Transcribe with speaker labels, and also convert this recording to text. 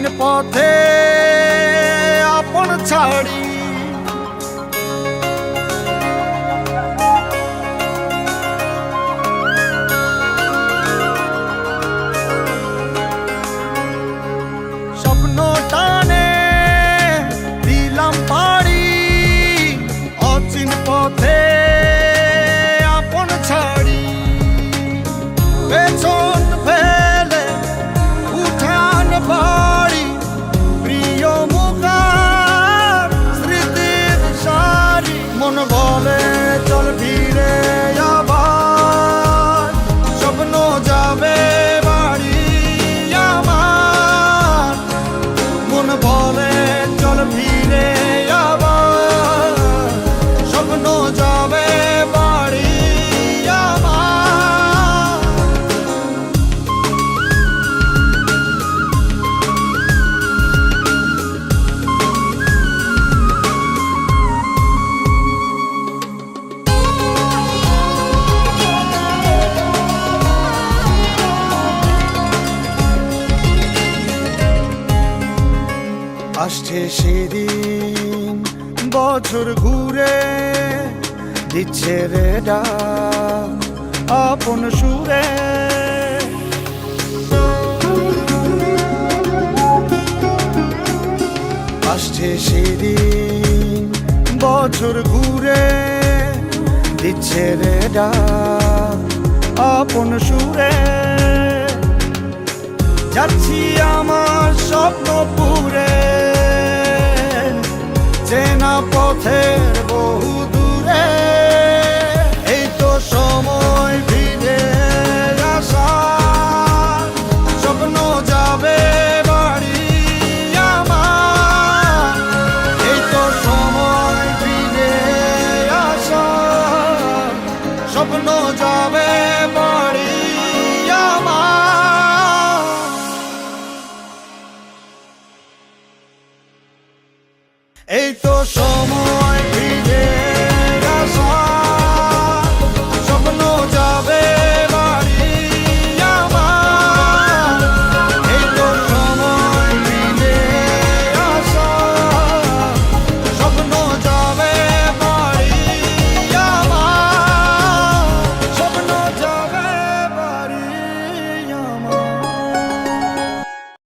Speaker 1: অচিন পথে আপন ছাড়ি স্বপ্ন টানে দিলাম পাড়ি অচিন পথে আপন ছাড়ি পেছন ফেলে উঠান বাড়ি প্রিয় মুখার স্মৃতির সারি মন বলে চল ফিরে আবার স্বপ্ন যাবে বাড়ি আমার মন বলে চল ফিরে আবার স্বপ্ন যাবে বাড়ি আমার আসছে সেদিন বছর ঘুরে দিচ্ছে রে ডাক আপন সুরে আসছে সেদিন বছর ঘুরে দিচ্ছে রে ডাক আপন সুরে যাচ্ছি আমার স্বপ্ন পুরে চেনা পথের বহু দূরে এই তো সময় ফিরে আসা স্বপ্ন যাবে বাড়ি আমার এই তো সময় ফিরে আসা স্বপ্ন যাবে বাড়ি আমার এই তো সময়